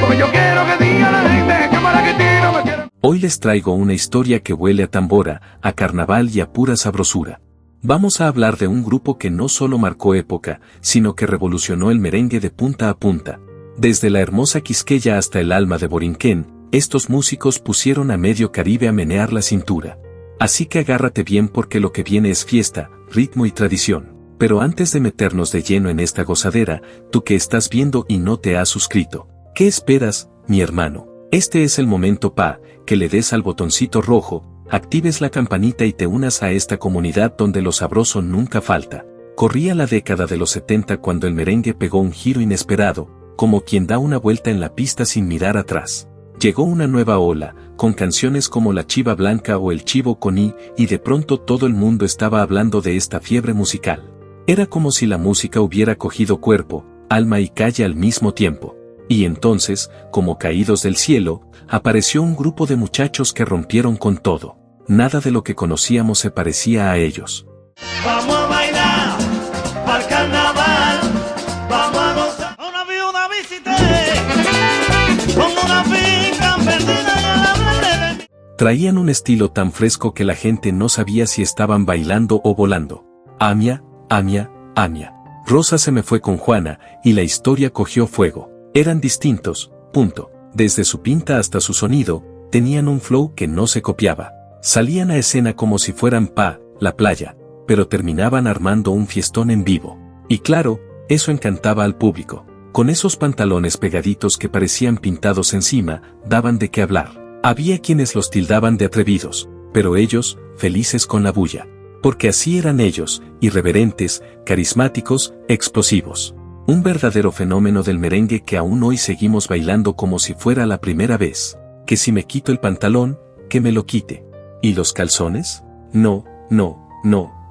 Porque yo quiero que diga la gente que Maraquitino me quiere. Hoy les traigo una historia que huele a tambora, a carnaval y a pura sabrosura. Vamos a hablar de un grupo que no solo marcó época, sino que revolucionó el merengue de punta a punta. Desde la hermosa Quisqueya hasta el alma de Borinquén, estos músicos pusieron a medio Caribe a menear la cintura. Así que agárrate bien porque lo que viene es fiesta, ritmo y tradición. Pero antes de meternos de lleno en esta gozadera, tú que estás viendo y no te has suscrito, ¿qué esperas, mi hermano? Este es el momento que le des al botoncito rojo, actives la campanita y te unas a esta comunidad donde lo sabroso nunca falta. Corría la década de los 70 cuando el merengue pegó un giro inesperado, como quien da una vuelta en la pista sin mirar atrás. Llegó una nueva ola, con canciones como La Chiva Blanca o El Chivo Coní, y de pronto todo el mundo estaba hablando de esta fiebre musical. Era como si la música hubiera cogido cuerpo, alma y calle al mismo tiempo. Y entonces, como caídos del cielo, apareció un grupo de muchachos que rompieron con todo. Nada de lo que conocíamos se parecía a ellos. Vamos a bailar al carnaval, vamos a gozar. Una viuda visité con una finca perdida y a la de... Traían un estilo tan fresco que la gente no sabía si estaban bailando o volando. Amia, Amia, Amia. Rosa se me fue con Juana, y la historia cogió fuego. Eran distintos, punto. Desde su pinta hasta su sonido, tenían un flow que no se copiaba. Salían a escena como si fueran la playa, pero terminaban armando un fiestón en vivo. Y claro, eso encantaba al público. Con esos pantalones pegaditos que parecían pintados encima, daban de qué hablar. Había quienes los tildaban de atrevidos, pero ellos, felices con la bulla. Porque así eran ellos, irreverentes, carismáticos, explosivos. Un verdadero fenómeno del merengue que aún hoy seguimos bailando como si fuera la primera vez. Que si me quito el pantalón, que me lo quite. ¿Y los calzones? No,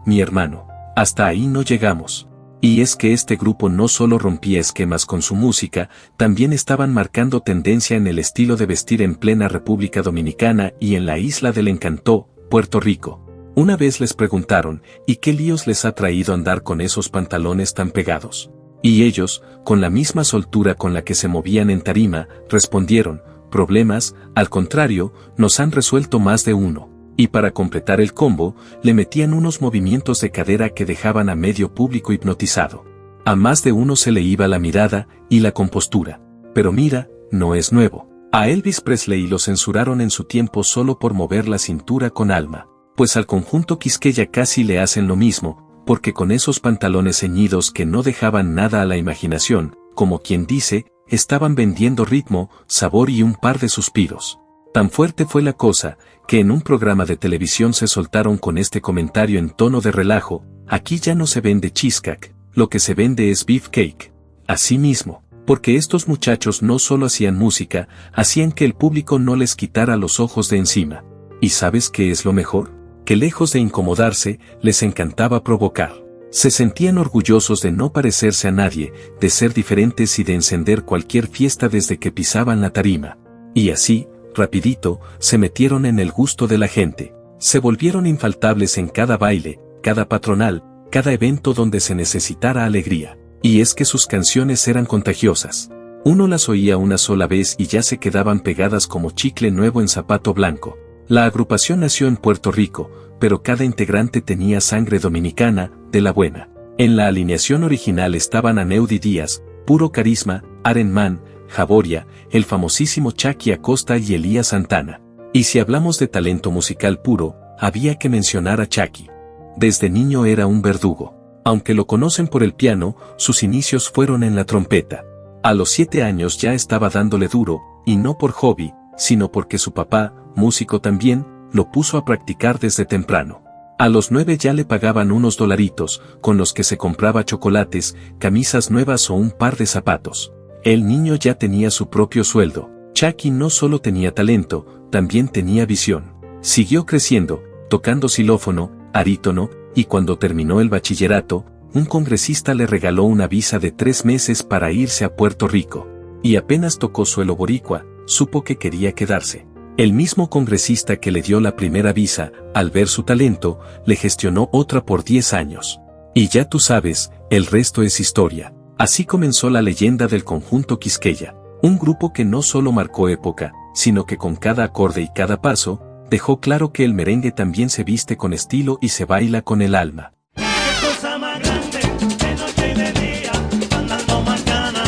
mi hermano. Hasta ahí no llegamos. Y es que este grupo no solo rompía esquemas con su música, también estaban marcando tendencia en el estilo de vestir en plena República Dominicana y en la isla del Encanto, Puerto Rico. Una vez les preguntaron, ¿y qué líos les ha traído andar con esos pantalones tan pegados? Y ellos, con la misma soltura con la que se movían en tarima, respondieron, problemas, al contrario, nos han resuelto más de uno. Y para completar el combo, le metían unos movimientos de cadera que dejaban a medio público hipnotizado. A más de uno se le iba la mirada y la compostura. Pero mira, no es nuevo. A Elvis Presley lo censuraron en su tiempo solo por mover la cintura con alma. Pues al conjunto Quisqueya casi le hacen lo mismo, porque con esos pantalones ceñidos que no dejaban nada a la imaginación, como quien dice, estaban vendiendo ritmo, sabor y un par de suspiros. Tan fuerte fue la cosa, que en un programa de televisión se soltaron con este comentario en tono de relajo, aquí ya no se vende cheesecake, lo que se vende es beefcake. Así mismo, porque estos muchachos no solo hacían música, hacían que el público no les quitara los ojos de encima. ¿Y sabes qué es lo mejor? Que lejos de incomodarse, les encantaba provocar. Se sentían orgullosos de no parecerse a nadie, de ser diferentes y de encender cualquier fiesta desde que pisaban la tarima. Y así, rapidito, se metieron en el gusto de la gente. Se volvieron infaltables en cada baile, cada patronal, cada evento donde se necesitara alegría. Y es que sus canciones eran contagiosas. Uno las oía una sola vez y ya se quedaban pegadas como chicle nuevo en zapato blanco. La agrupación nació en Puerto Rico, pero cada integrante tenía sangre dominicana, de la buena. En la alineación original estaban Aneudi Díaz, puro carisma, Arenman, Javoria, el famosísimo Chucky Acosta y Elías Santana. Y si hablamos de talento musical puro, había que mencionar a Chucky. Desde niño era un verdugo. Aunque lo conocen por el piano, sus inicios fueron en la trompeta. A los 7 años ya estaba dándole duro, y no por hobby, sino porque su papá, músico también, lo puso a practicar desde temprano. A los 9 ya le pagaban unos dolaritos, con los que se compraba chocolates, camisas nuevas o un par de zapatos. El niño ya tenía su propio sueldo. Chucky no solo tenía talento, también tenía visión. Siguió creciendo, tocando xilófono, arítono, y cuando terminó el bachillerato, un congresista le regaló una visa de 3 meses para irse a Puerto Rico. Y apenas tocó suelo boricua, supo que quería quedarse. El mismo congresista que le dio la primera visa, al ver su talento, le gestionó otra por 10 años. Y ya tú sabes, el resto es historia. Así comenzó la leyenda del conjunto Quisqueya. Un grupo que no solo marcó época, sino que con cada acorde y cada paso, dejó claro que el merengue también se viste con estilo y se baila con el alma. Qué cosa más grande, de noche y de día, andando macana,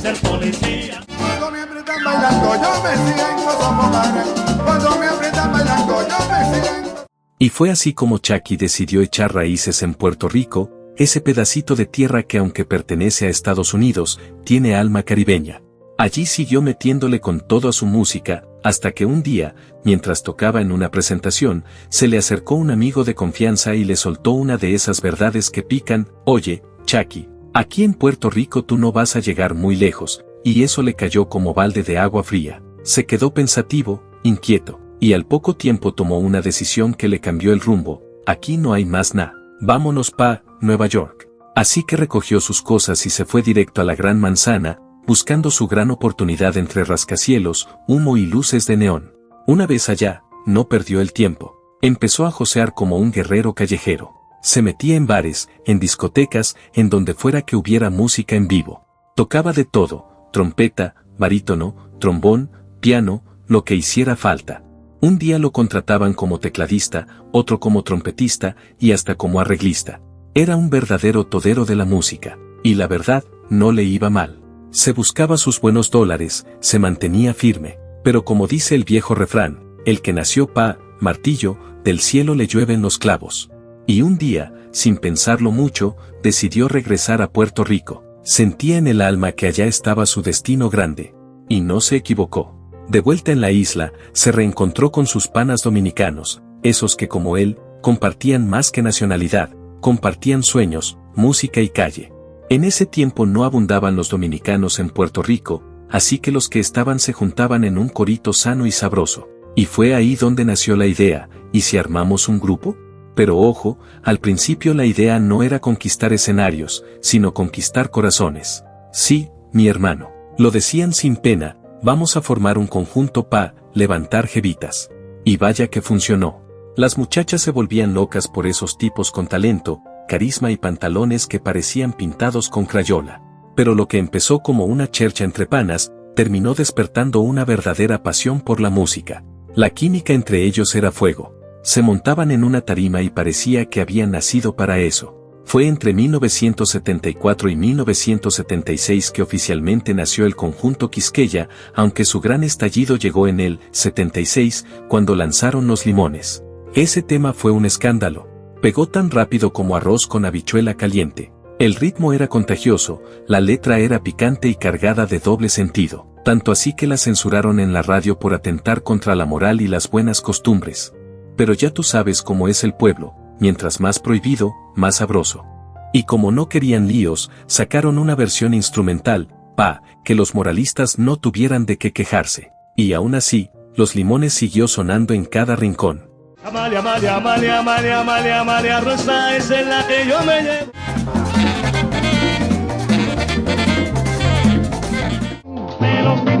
ser policía. Cuando me aprietan bailando yo me siento sofocar. Cuando me aprietan bailando yo me siento. Y fue así como Chucky decidió echar raíces en Puerto Rico, ese pedacito de tierra que aunque pertenece a Estados Unidos, tiene alma caribeña. Allí siguió metiéndole con todo a su música, hasta que un día, mientras tocaba en una presentación, se le acercó un amigo de confianza y le soltó una de esas verdades que pican: oye, Chucky, aquí en Puerto Rico tú no vas a llegar muy lejos, y eso le cayó como balde de agua fría. Se quedó pensativo, inquieto, y al poco tiempo tomó una decisión que le cambió el rumbo: aquí no hay más nada, vámonos pa' Nueva York. Así que recogió sus cosas y se fue directo a la Gran Manzana, buscando su gran oportunidad entre rascacielos, humo y luces de neón. Una vez allá, no perdió el tiempo. Empezó a josear como un guerrero callejero. Se metía en bares, en discotecas, en donde fuera que hubiera música en vivo. Tocaba de todo: trompeta, barítono, trombón, piano, lo que hiciera falta. Un día lo contrataban como tecladista, otro como trompetista y hasta como arreglista. Era un verdadero todero de la música. Y la verdad, no le iba mal. Se buscaba sus buenos dólares, se mantenía firme. Pero como dice el viejo refrán, el que nació pa' martillo, del cielo le llueven los clavos. Y un día, sin pensarlo mucho, decidió regresar a Puerto Rico. Sentía en el alma que allá estaba su destino grande. Y no se equivocó. De vuelta en la isla, se reencontró con sus panas dominicanos, esos que como él, compartían más que nacionalidad, compartían sueños, música y calle. En ese tiempo no abundaban los dominicanos en Puerto Rico, así que los que estaban se juntaban en un corito sano y sabroso. Y fue ahí donde nació la idea: ¿y si armamos un grupo? Pero ojo, al principio la idea no era conquistar escenarios, sino conquistar corazones. Sí, mi hermano, lo decían sin pena: vamos a formar un conjunto pa' levantar jevitas. Y vaya que funcionó. Las muchachas se volvían locas por esos tipos con talento, carisma y pantalones que parecían pintados con crayola. Pero lo que empezó como una chercha entre panas, terminó despertando una verdadera pasión por la música. La química entre ellos era fuego. Se montaban en una tarima y parecía que habían nacido para eso. Fue entre 1974 y 1976 que oficialmente nació el conjunto Quisqueya, aunque su gran estallido llegó en el 76, cuando lanzaron Los Limones. Ese tema fue un escándalo. Pegó tan rápido como arroz con habichuela caliente. El ritmo era contagioso, la letra era picante y cargada de doble sentido, tanto así que la censuraron en la radio por atentar contra la moral y las buenas costumbres. Pero ya tú sabes cómo es el pueblo: mientras más prohibido, más sabroso. Y como no querían líos, sacaron una versión instrumental, pa' que los moralistas no tuvieran de qué quejarse. Y aún así, Los Limones siguió sonando en cada rincón. Amalia, Amalia, Amalia, Amalia, Amalia, Amalia Rosa, esa es la que yo me llevo.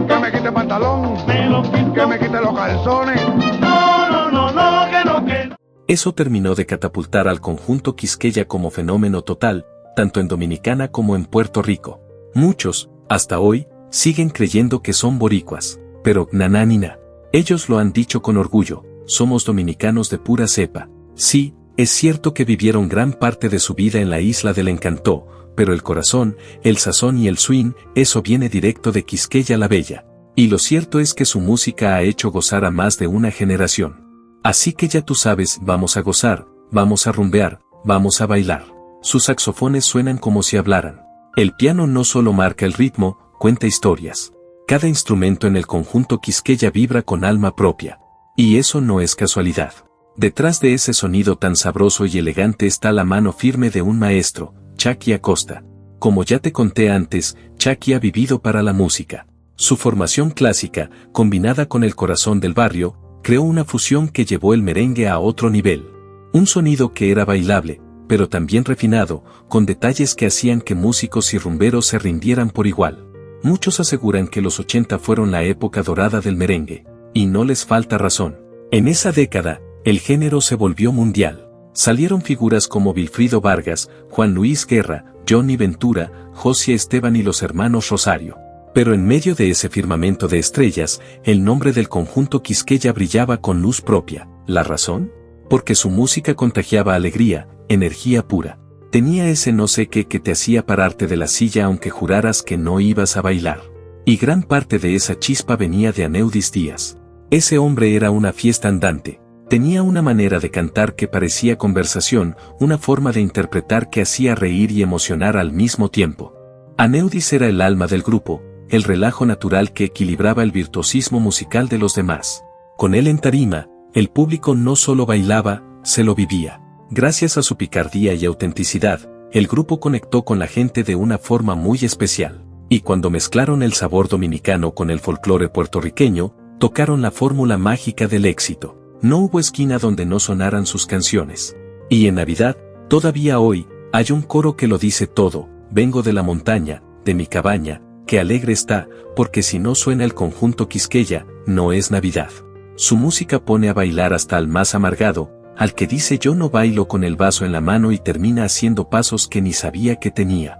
Que me quite el pantalón, que me quite los calzones. No, que no, que no. Eso terminó de catapultar al conjunto Quisqueya como fenómeno total, tanto en Dominicana como en Puerto Rico. Muchos, hasta hoy, siguen creyendo que son boricuas, pero nananina. Ellos lo han dicho con orgullo: somos dominicanos de pura cepa. Sí, es cierto que vivieron gran parte de su vida en la isla del Encanto, pero el corazón, el sazón y el swing, eso viene directo de Quisqueya la Bella. Y lo cierto es que su música ha hecho gozar a más de una generación. Así que ya tú sabes, vamos a gozar, vamos a rumbear, vamos a bailar. Sus saxofones suenan como si hablaran. El piano no solo marca el ritmo, cuenta historias. Cada instrumento en el conjunto Quisqueya vibra con alma propia. Y eso no es casualidad. Detrás de ese sonido tan sabroso y elegante está la mano firme de un maestro, Chucky Acosta. Como ya te conté antes, Chucky ha vivido para la música. Su formación clásica, combinada con el corazón del barrio, creó una fusión que llevó el merengue a otro nivel. Un sonido que era bailable, pero también refinado, con detalles que hacían que músicos y rumberos se rindieran por igual. Muchos aseguran que los 80 fueron la época dorada del merengue, y no les falta razón. En esa década, el género se volvió mundial. Salieron figuras como Wilfrido Vargas, Juan Luis Guerra, Johnny Ventura, José Esteban y los hermanos Rosario. Pero en medio de ese firmamento de estrellas, el nombre del conjunto Quisqueya brillaba con luz propia. ¿La razón? Porque su música contagiaba alegría, energía pura. Tenía ese no sé qué que te hacía pararte de la silla aunque juraras que no ibas a bailar. Y gran parte de esa chispa venía de Aneudis Díaz. Ese hombre era una fiesta andante. Tenía una manera de cantar que parecía conversación, una forma de interpretar que hacía reír y emocionar al mismo tiempo. Aneudis era el alma del grupo, el relajo natural que equilibraba el virtuosismo musical de los demás. Con él en tarima, el público no solo bailaba, se lo vivía. Gracias a su picardía y autenticidad, el grupo conectó con la gente de una forma muy especial. Y cuando mezclaron el sabor dominicano con el folclore puertorriqueño, tocaron la fórmula mágica del éxito. No hubo esquina donde no sonaran sus canciones. Y en Navidad, todavía hoy, hay un coro que lo dice todo: vengo de la montaña, de mi cabaña, que alegre está, porque si no suena el conjunto Quisqueya, no es Navidad. Su música pone a bailar hasta al más amargado, al que dice yo no bailo con el vaso en la mano y termina haciendo pasos que ni sabía que tenía.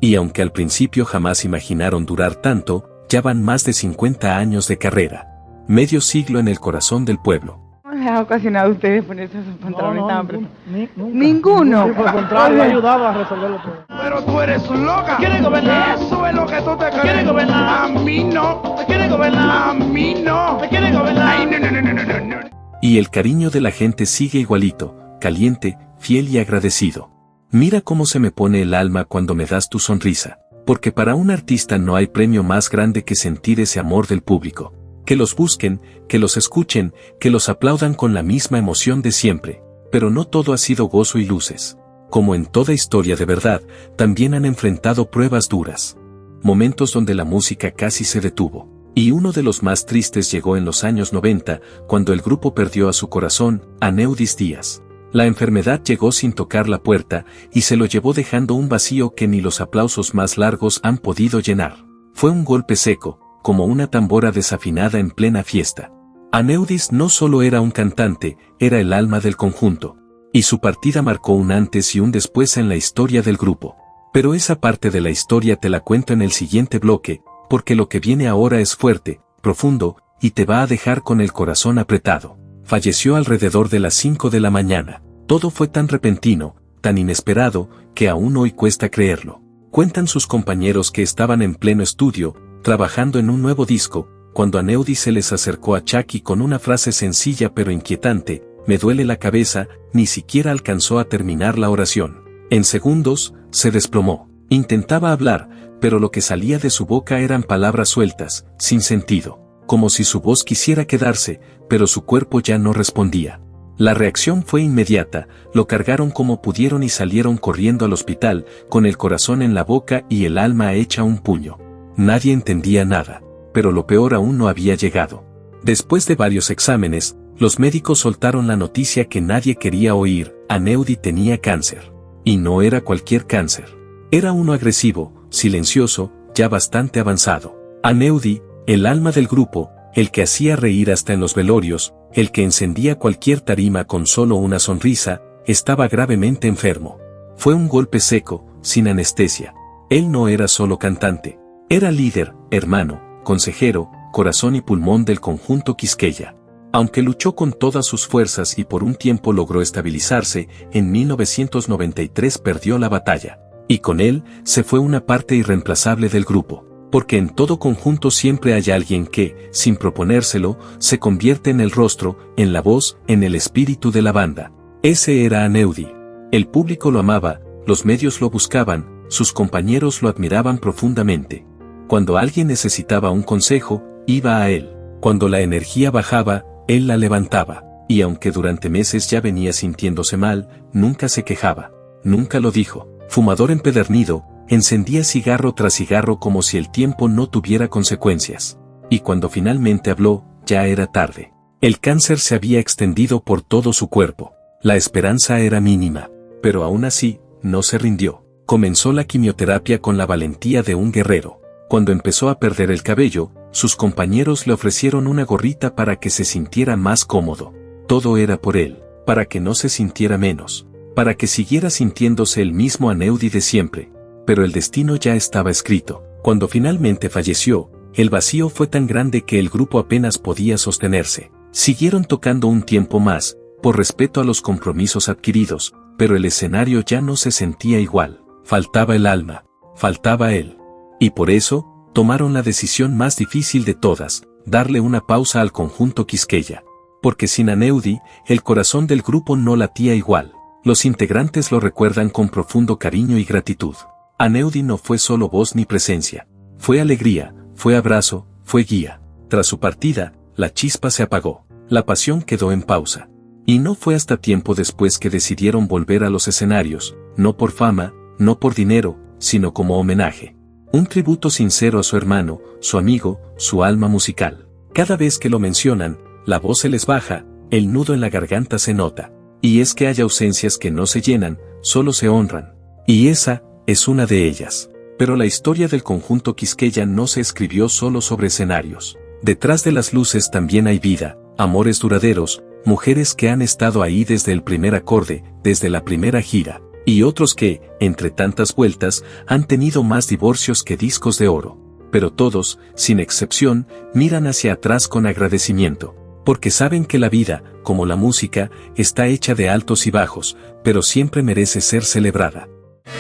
Y aunque al principio jamás imaginaron durar tanto, ya van más de 50 años de carrera. Medio siglo en el corazón del pueblo. ¿Cómo les ha ocasionado a ustedes ponerse esos pantalones tan apretados? Ninguno. Ninguno. Sí, por el contrario, ayudaba a resolver los problemas. Pero tú eres loca. ¿Quiere gobernar? Eso es lo que tú te crees. ¿Quiere gobernar? A mí no. ¿Quiere gobernar? A mí no. ¿Quiere gobernar? Ay, no. Y el cariño de la gente sigue igualito, caliente, fiel y agradecido. Mira cómo se me pone el alma cuando me das tu sonrisa, porque para un artista no hay premio más grande que sentir ese amor del público. Que los busquen, que los escuchen, que los aplaudan con la misma emoción de siempre. Pero no todo ha sido gozo y luces. Como en toda historia de verdad, también han enfrentado pruebas duras. Momentos donde la música casi se detuvo. Y uno de los más tristes llegó en los años 90, cuando el grupo perdió a su corazón, Aneudis Díaz. La enfermedad llegó sin tocar la puerta, y se lo llevó dejando un vacío que ni los aplausos más largos han podido llenar. Fue un golpe seco, como una tambora desafinada en plena fiesta. Aneudis no solo era un cantante, era el alma del conjunto. Y su partida marcó un antes y un después en la historia del grupo. Pero esa parte de la historia te la cuento en el siguiente bloque, porque lo que viene ahora es fuerte, profundo, y te va a dejar con el corazón apretado. Falleció alrededor de las 5 de la mañana. Todo fue tan repentino, tan inesperado, que aún hoy cuesta creerlo. Cuentan sus compañeros que estaban en pleno estudio, trabajando en un nuevo disco, cuando Aneudis se les acercó a Chucky con una frase sencilla pero inquietante: me duele la cabeza. Ni siquiera alcanzó a terminar la oración. En segundos, se desplomó. Intentaba hablar, pero lo que salía de su boca eran palabras sueltas, sin sentido. Como si su voz quisiera quedarse, pero su cuerpo ya no respondía. La reacción fue inmediata, lo cargaron como pudieron y salieron corriendo al hospital, con el corazón en la boca y el alma hecha un puño. Nadie entendía nada, pero lo peor aún no había llegado. Después de varios exámenes, los médicos soltaron la noticia que nadie quería oír: Aneudi tenía cáncer. Y no era cualquier cáncer. Era uno agresivo, silencioso, ya bastante avanzado. Aneudi, el alma del grupo, el que hacía reír hasta en los velorios, el que encendía cualquier tarima con solo una sonrisa, estaba gravemente enfermo. Fue un golpe seco, sin anestesia. Él no era solo cantante. Era líder, hermano, consejero, corazón y pulmón del conjunto Quisqueya. Aunque luchó con todas sus fuerzas y por un tiempo logró estabilizarse, en 1993 perdió la batalla. Y con él, se fue una parte irreemplazable del grupo. Porque en todo conjunto siempre hay alguien que, sin proponérselo, se convierte en el rostro, en la voz, en el espíritu de la banda. Ese era Aneudi. El público lo amaba, los medios lo buscaban, sus compañeros lo admiraban profundamente. Cuando alguien necesitaba un consejo, iba a él. Cuando la energía bajaba, él la levantaba. Y aunque durante meses ya venía sintiéndose mal, nunca se quejaba. Nunca lo dijo. Fumador empedernido, encendía cigarro tras cigarro como si el tiempo no tuviera consecuencias. Y cuando finalmente habló, ya era tarde. El cáncer se había extendido por todo su cuerpo. La esperanza era mínima. Pero aún así, no se rindió. Comenzó la quimioterapia con la valentía de un guerrero. Cuando empezó a perder el cabello, sus compañeros le ofrecieron una gorrita para que se sintiera más cómodo. Todo era por él, para que no se sintiera menos, para que siguiera sintiéndose el mismo Aneudi de siempre. Pero el destino ya estaba escrito. Cuando finalmente falleció, el vacío fue tan grande que el grupo apenas podía sostenerse. Siguieron tocando un tiempo más, por respeto a los compromisos adquiridos, pero el escenario ya no se sentía igual. Faltaba el alma, faltaba él. Y por eso, tomaron la decisión más difícil de todas, darle una pausa al conjunto Quisqueya. Porque sin Aneudi, el corazón del grupo no latía igual. Los integrantes lo recuerdan con profundo cariño y gratitud. Aneudi no fue solo voz ni presencia. Fue alegría, fue abrazo, fue guía. Tras su partida, la chispa se apagó. La pasión quedó en pausa. Y no fue hasta tiempo después que decidieron volver a los escenarios, no por fama, no por dinero, sino como homenaje. Un tributo sincero a su hermano, su amigo, su alma musical. Cada vez que lo mencionan, la voz se les baja, el nudo en la garganta se nota. Y es que hay ausencias que no se llenan, solo se honran. Y esa es una de ellas. Pero la historia del conjunto Quisqueya no se escribió solo sobre escenarios. Detrás de las luces también hay vida, amores duraderos, mujeres que han estado ahí desde el primer acorde, desde la primera gira, y otros que, entre tantas vueltas, han tenido más divorcios que discos de oro. Pero todos, sin excepción, miran hacia atrás con agradecimiento, porque saben que la vida, como la música, está hecha de altos y bajos, pero siempre merece ser celebrada.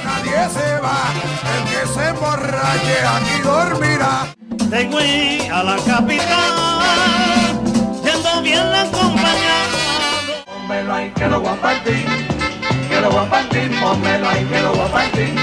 Nadie se va, el que se emborrache aquí dormirá. De Güey a la capital, yendo bien acompañado. Pónmelo ahí que lo voy a partir, que lo voy a partir, pónmelo ahí que lo voy a partir,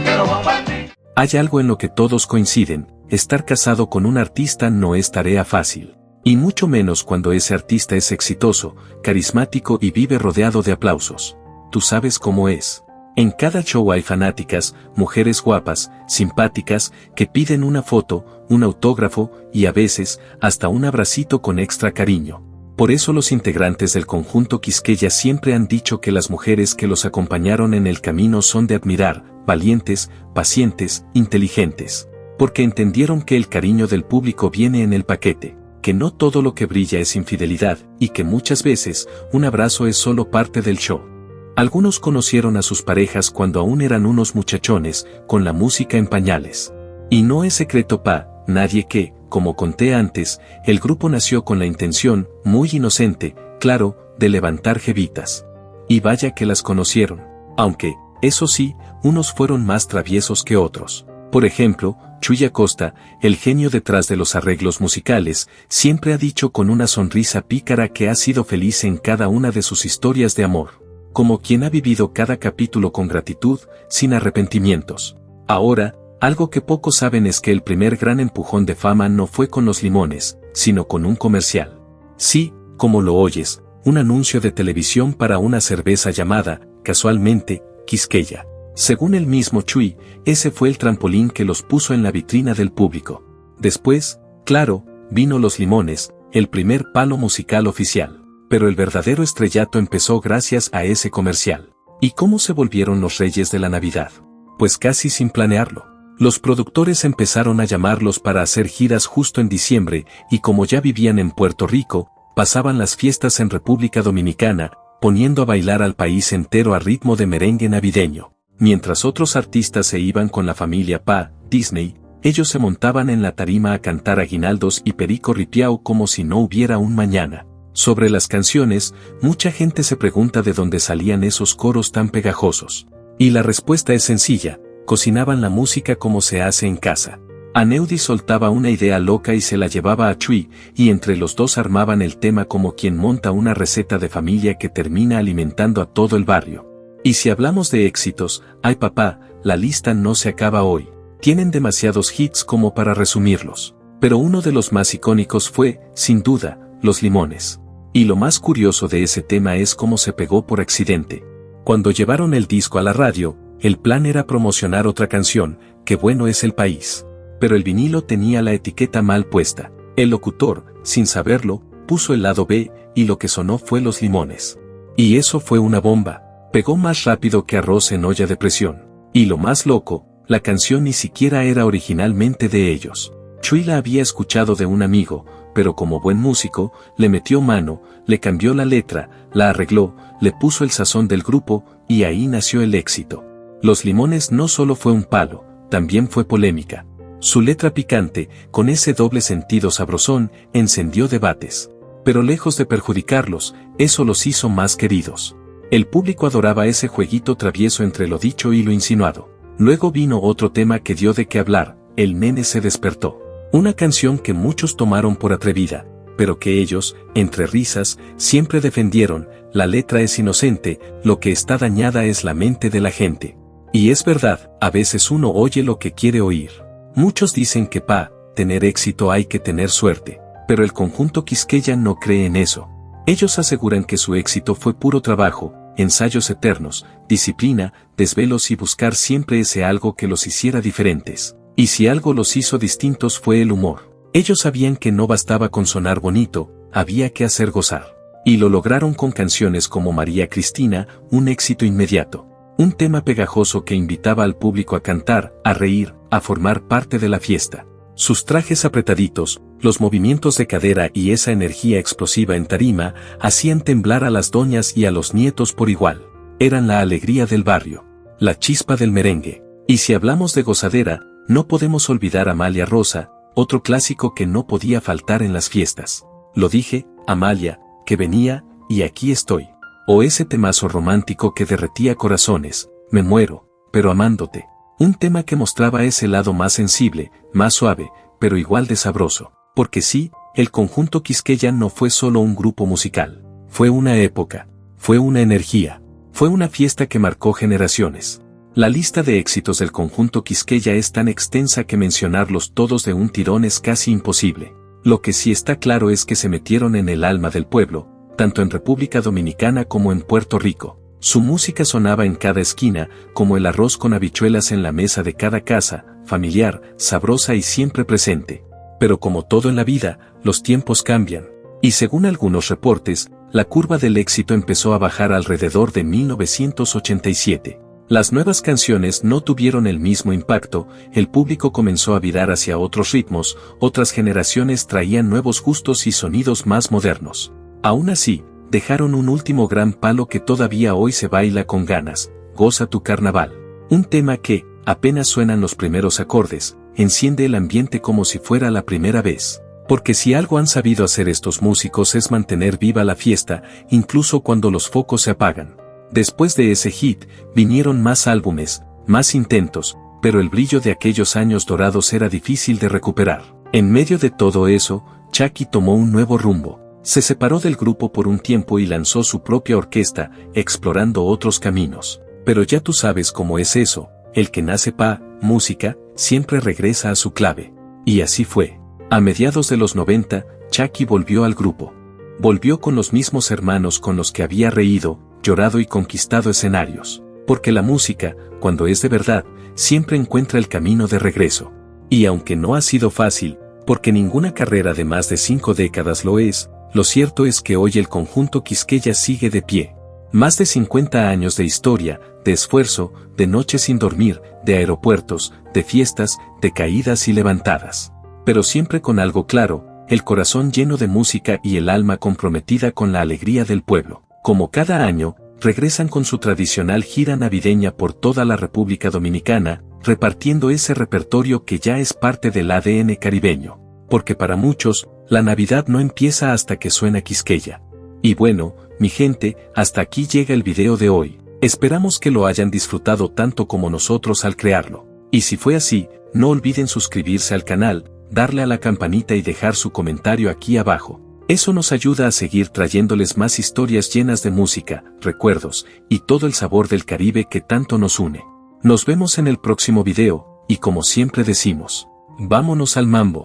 que lo voy a partir. Hay algo en lo que todos coinciden, estar casado con un artista no es tarea fácil. Y mucho menos cuando ese artista es exitoso, carismático y vive rodeado de aplausos. Tú sabes cómo es. En cada show hay fanáticas, mujeres guapas, simpáticas, que piden una foto, un autógrafo y a veces, hasta un abracito con extra cariño. Por eso los integrantes del conjunto Quisqueya siempre han dicho que las mujeres que los acompañaron en el camino son de admirar, valientes, pacientes, inteligentes. Porque entendieron que el cariño del público viene en el paquete, que no todo lo que brilla es infidelidad, y que muchas veces, un abrazo es solo parte del show. Algunos conocieron a sus parejas cuando aún eran unos muchachones, con la música en pañales. Y no es secreto para nadie que, como conté antes, el grupo nació con la intención, muy inocente, claro, de levantar jevitas. Y vaya que las conocieron. Aunque, eso sí, unos fueron más traviesos que otros. Por ejemplo, Chuy Acosta, el genio detrás de los arreglos musicales, siempre ha dicho con una sonrisa pícara que ha sido feliz en cada una de sus historias de amor. Como quien ha vivido cada capítulo con gratitud, sin arrepentimientos. Ahora, algo que pocos saben es que el primer gran empujón de fama no fue con los limones, sino con un comercial. Sí, como lo oyes, un anuncio de televisión para una cerveza llamada, casualmente, Quisqueya. Según el mismo Chuy, ese fue el trampolín que los puso en la vitrina del público. Después, claro, vino Los Limones, el primer palo musical oficial. Pero el verdadero estrellato empezó gracias a ese comercial. ¿Y cómo se volvieron los reyes de la Navidad? Pues casi sin planearlo. Los productores empezaron a llamarlos para hacer giras justo en diciembre, y como ya vivían en Puerto Rico, pasaban las fiestas en República Dominicana, poniendo a bailar al país entero a ritmo de merengue navideño. Mientras otros artistas se iban con la familia pa Disney, ellos se montaban en la tarima a cantar aguinaldos y perico ripiao como si no hubiera un mañana. Sobre las canciones, mucha gente se pregunta de dónde salían esos coros tan pegajosos. Y la respuesta es sencilla, cocinaban la música como se hace en casa. Aneudi soltaba una idea loca y se la llevaba a Chuy, y entre los dos armaban el tema como quien monta una receta de familia que termina alimentando a todo el barrio. Y si hablamos de éxitos, ay papá, la lista no se acaba hoy. Tienen demasiados hits como para resumirlos. Pero uno de los más icónicos fue, sin duda, Los Limones. Y lo más curioso de ese tema es cómo se pegó por accidente. Cuando llevaron el disco a la radio, el plan era promocionar otra canción, Qué bueno es el país. Pero el vinilo tenía la etiqueta mal puesta. El locutor, sin saberlo, puso el lado B, y lo que sonó fue Los Limones. Y eso fue una bomba. Pegó más rápido que arroz en olla de presión. Y lo más loco, la canción ni siquiera era originalmente de ellos. Chuy la había escuchado de un amigo, pero como buen músico, le metió mano, le cambió la letra, la arregló, le puso el sazón del grupo, y ahí nació el éxito. Los Limones no solo fue un palo, también fue polémica. Su letra picante, con ese doble sentido sabrosón, encendió debates. Pero lejos de perjudicarlos, eso los hizo más queridos. El público adoraba ese jueguito travieso entre lo dicho y lo insinuado. Luego vino otro tema que dio de qué hablar, El nene se despertó. Una canción que muchos tomaron por atrevida, pero que ellos, entre risas, siempre defendieron. La letra es inocente, lo que está dañada es la mente de la gente. Y es verdad, a veces uno oye lo que quiere oír. Muchos dicen que para tener éxito hay que tener suerte, pero el conjunto Quisqueya no cree en eso. Ellos aseguran que su éxito fue puro trabajo, ensayos eternos, disciplina, desvelos y buscar siempre ese algo que los hiciera diferentes. Y si algo los hizo distintos fue el humor. Ellos sabían que no bastaba con sonar bonito, había que hacer gozar. Y lo lograron con canciones como María Cristina, un éxito inmediato. Un tema pegajoso que invitaba al público a cantar, a reír, a formar parte de la fiesta. Sus trajes apretaditos, los movimientos de cadera y esa energía explosiva en tarima, hacían temblar a las doñas y a los nietos por igual. Eran la alegría del barrio, la chispa del merengue. Y si hablamos de gozadera, no podemos olvidar a Amalia Rosa, otro clásico que no podía faltar en las fiestas. Lo dije, Amalia, que venía, y aquí estoy. O ese temazo romántico que derretía corazones, Me muero, pero amándote. Un tema que mostraba ese lado más sensible, más suave, pero igual de sabroso. Porque sí, el conjunto Quisqueya no fue solo un grupo musical. Fue una época, fue una energía, fue una fiesta que marcó generaciones. La lista de éxitos del conjunto Quisqueya es tan extensa que mencionarlos todos de un tirón es casi imposible. Lo que sí está claro es que se metieron en el alma del pueblo, tanto en República Dominicana como en Puerto Rico. Su música sonaba en cada esquina, como el arroz con habichuelas en la mesa de cada casa, familiar, sabrosa y siempre presente. Pero como todo en la vida, los tiempos cambian. Y según algunos reportes, la curva del éxito empezó a bajar alrededor de 1987. Las nuevas canciones no tuvieron el mismo impacto, el público comenzó a virar hacia otros ritmos, otras generaciones traían nuevos gustos y sonidos más modernos. Aún así, dejaron un último gran palo que todavía hoy se baila con ganas, Goza tu carnaval. Un tema que, apenas suenan los primeros acordes, enciende el ambiente como si fuera la primera vez. Porque si algo han sabido hacer estos músicos es mantener viva la fiesta, incluso cuando los focos se apagan. Después de ese hit, vinieron más álbumes, más intentos, pero el brillo de aquellos años dorados era difícil de recuperar. En medio de todo eso, Chucky tomó un nuevo rumbo. Se separó del grupo por un tiempo y lanzó su propia orquesta, explorando otros caminos. Pero ya tú sabes cómo es eso, el que nace pa' música, siempre regresa a su clave. Y así fue. A mediados de los 90, Chucky volvió al grupo. Volvió con los mismos hermanos con los que había reído, llorado y conquistado escenarios. Porque la música, cuando es de verdad, siempre encuentra el camino de regreso. Y aunque no ha sido fácil, porque ninguna carrera de más de 5 décadas lo es, lo cierto es que hoy el conjunto Quisqueya sigue de pie. Más de 50 años de historia, de esfuerzo, de noches sin dormir, de aeropuertos, de fiestas, de caídas y levantadas. Pero siempre con algo claro, el corazón lleno de música y el alma comprometida con la alegría del pueblo. Como cada año, regresan con su tradicional gira navideña por toda la República Dominicana, repartiendo ese repertorio que ya es parte del ADN caribeño. Porque para muchos, la Navidad no empieza hasta que suena Quisqueya. Y bueno, mi gente, hasta aquí llega el video de hoy. Esperamos que lo hayan disfrutado tanto como nosotros al crearlo. Y si fue así, no olviden suscribirse al canal, darle a la campanita y dejar su comentario aquí abajo. Eso nos ayuda a seguir trayéndoles más historias llenas de música, recuerdos, y todo el sabor del Caribe que tanto nos une. Nos vemos en el próximo video, y como siempre decimos, vámonos al mambo.